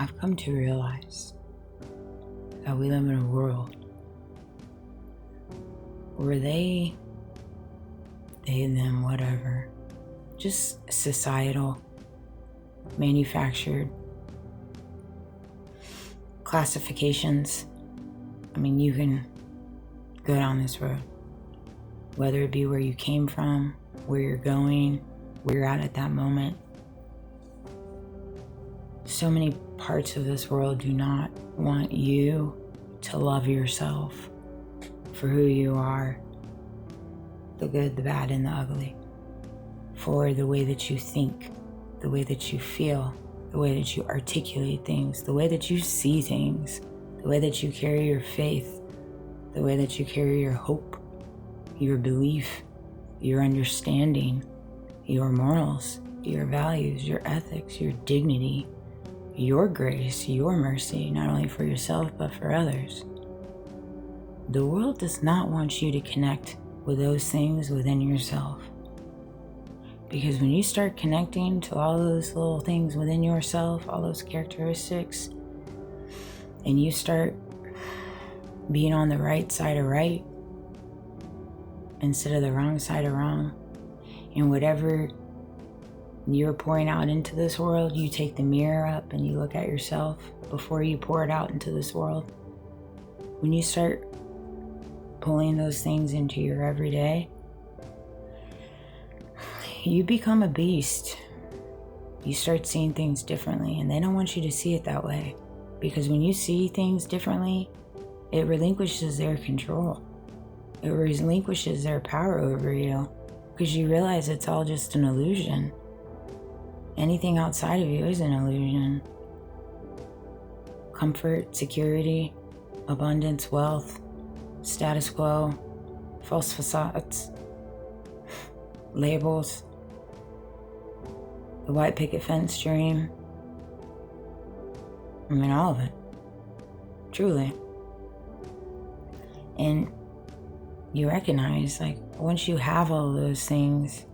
I've come to realize that we live in a world where they, them, whatever, just societal, manufactured classifications. I mean, you can go down this road, whether it be where you came from, where you're going, where you're at that moment. So many parts of this world do not want you to love yourself for who you are, the good, the bad, and the ugly, for the way that you think, the way that you feel, the way that you articulate things, the way that you see things, the way that you carry your faith, the way that you carry your hope, your belief, your understanding, your morals, your values, your ethics, your dignity, your grace, your mercy, not only for yourself, but for others. The world does not want you to connect with those things within yourself. Because when you start connecting to all those little things within yourself, all those characteristics, and you start being on the right side of right instead of the wrong side of wrong, and whatever you're pouring out into this world, you take the mirror up and you look at yourself before you pour it out into this world. When you start pulling those things into your everyday, you become a beast. You start seeing things differently, and they don't want you to see it that way, because when you see things differently, it relinquishes their control. It relinquishes their power over you, because you realize it's all just an illusion. Anything outside of you is an illusion. Comfort, security, abundance, wealth, status quo, false facades, labels, the white picket fence dream. I mean, all of it. Truly. And you recognize, like, once you have all those things,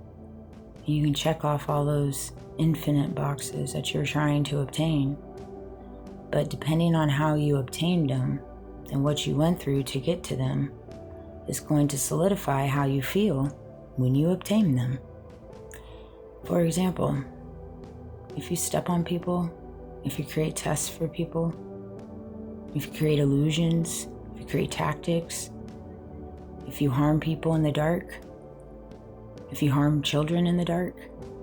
you can check off all those infinite boxes that you're trying to obtain. But depending on how you obtained them and what you went through to get to them is going to solidify how you feel when you obtain them. For example, if you step on people, if you create tests for people, if you create illusions, if you create tactics, if you harm people in the dark, if you harm children in the dark,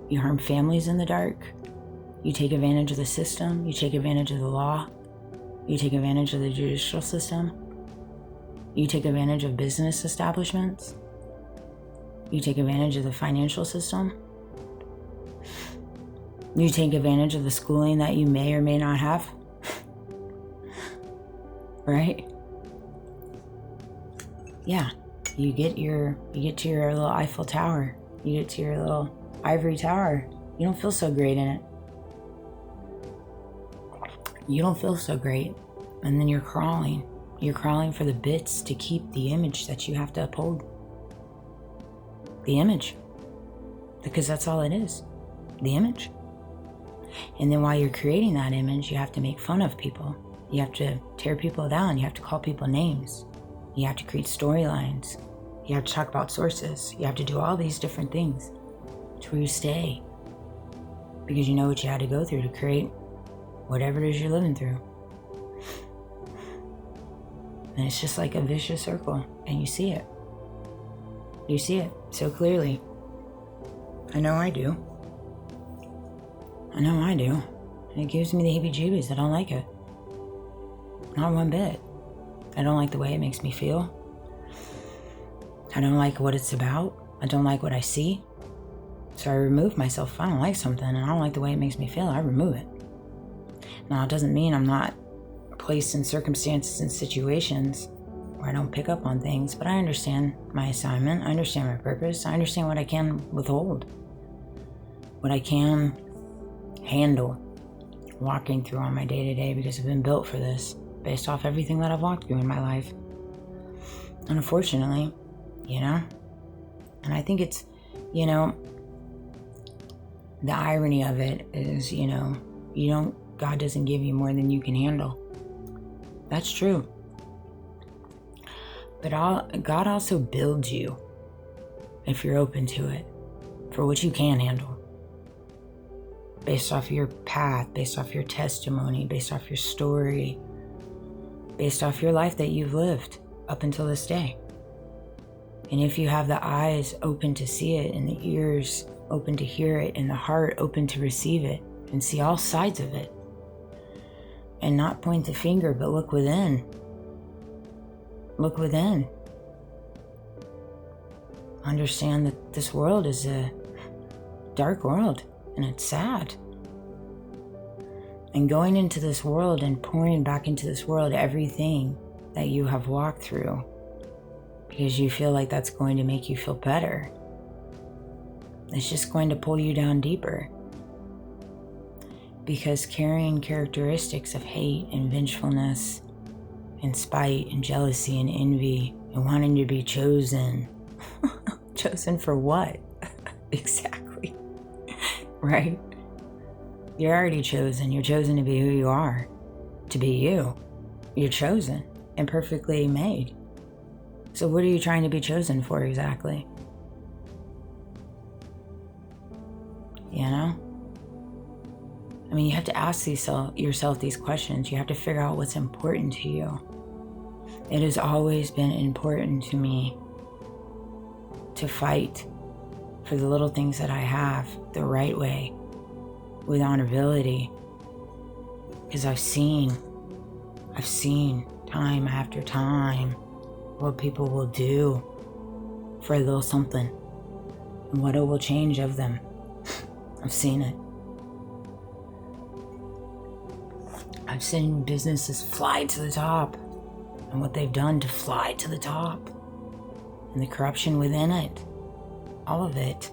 you harm families in the dark, you take advantage of the system, you take advantage of the law, you take advantage of the judicial system, you take advantage of business establishments, you take advantage of the financial system, you take advantage of the schooling that you may or may not have, right? Yeah, you get to your little Eiffel Tower, you get to your little ivory tower, you don't feel so great in it. You don't feel so great, and then you're crawling for the bits to keep the image that you have to uphold. The image, because that's all it is, the image. And then while you're creating that image, you have to make fun of people. You have to tear people down. You have to call people names. You have to create storylines. You have to talk about sources. You have to do all these different things to where you stay, because you know what you had to go through to create whatever it is you're living through. And it's just like a vicious circle, and you see it. You see it so clearly. I know I do. And it gives me the heebie-jeebies. I don't like it. Not one bit. I don't like the way it makes me feel. I don't like what it's about. I don't like what I see. So I remove myself. If I don't like something and I don't like the way it makes me feel, I remove it. Now, it doesn't mean I'm not placed in circumstances and situations where I don't pick up on things, but I understand my assignment. I understand my purpose. I understand what I can withhold, what I can handle walking through on my day-to-day, because I've been built for this based off everything that I've walked through in my life. And unfortunately, and I think it's, the irony of it is, you don't God doesn't give you more than you can handle. That's true. But God also builds you, if you're open to it, for what you can handle. Based off your path, based off your testimony, based off your story, based off your life that you've lived up until this day. And if you have the eyes open to see it, and the ears open to hear it, and the heart open to receive it, and see all sides of it, and not point the finger, but look within. Look within. Understand that this world is a dark world, and it's sad. And going into this world and pouring back into this world everything that you have walked through, because you feel like that's going to make you feel better, it's just going to pull you down deeper. Because carrying characteristics of hate and vengefulness and spite and jealousy and envy and wanting to be chosen. Chosen for what? Exactly. Right? You're already chosen. You're chosen to be who you are. To be you. You're chosen and perfectly made. So what are you trying to be chosen for exactly? You know? I mean, you have to ask yourself these questions. You have to figure out what's important to you. It has always been important to me to fight for the little things that I have the right way, with honorability. Because I've seen time after time what people will do for a little something and what it will change of them. I've seen it. I've seen businesses fly to the top, and what they've done to fly to the top, and the corruption within it, all of it.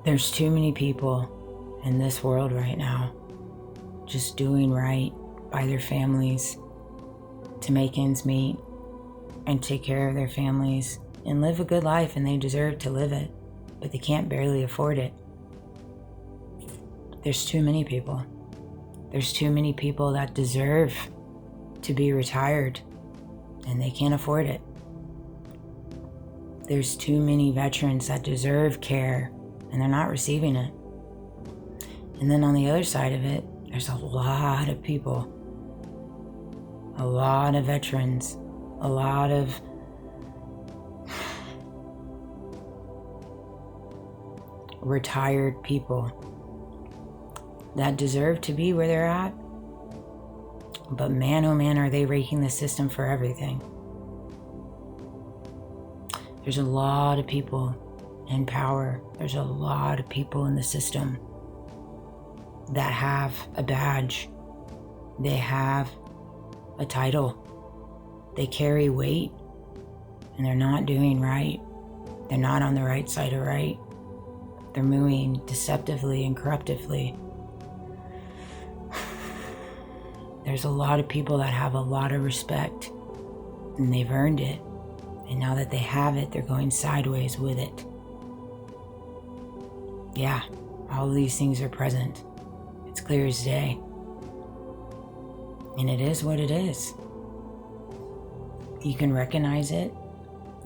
There's too many people in this world right now just doing right by their families to make ends meet and take care of their families and live a good life, and they deserve to live it, but they can't barely afford it. There's too many people. There's too many people that deserve to be retired, and they can't afford it. There's too many veterans that deserve care, and they're not receiving it. And then on the other side of it, there's a lot of people, a lot of veterans, a lot of retired people that deserve to be where they're at, but man, oh man, are they raking the system for everything. There's a lot of people in power. There's a lot of people in the system that have a badge. They have a title. They carry weight, and they're not doing right. They're not on the right side of right. They're moving deceptively and corruptively. There's a lot of people that have a lot of respect, and they've earned it. And now that they have it, they're going sideways with it. Yeah, all of these things are present. It's clear as day. And it is what it is. You can recognize it.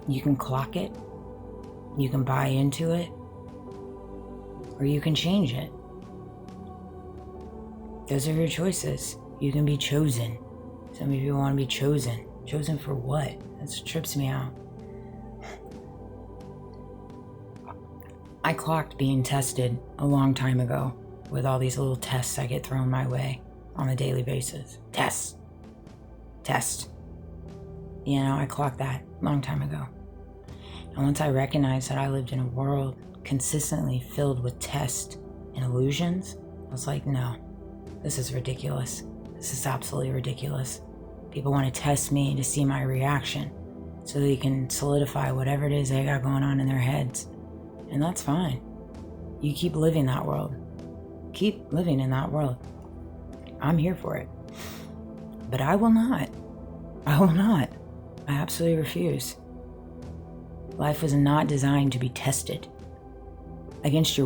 You can clock it. You can buy into it. Or you can change it. Those are your choices. You can be chosen. Some of you want to be chosen. Chosen for what? That trips me out. I clocked being tested a long time ago with all these little tests I get thrown my way on a daily basis. Test. You know, I clocked that a long time ago. And once I recognized that I lived in a world consistently filled with tests and illusions, I was like, no, this is ridiculous. This is absolutely ridiculous. People want to test me to see my reaction so they can solidify whatever it is they got going on in their heads. And that's fine. You keep living that world. Keep living in that world. I'm here for it. But I will not. I will not. I absolutely refuse. Life was not designed to be tested against your will.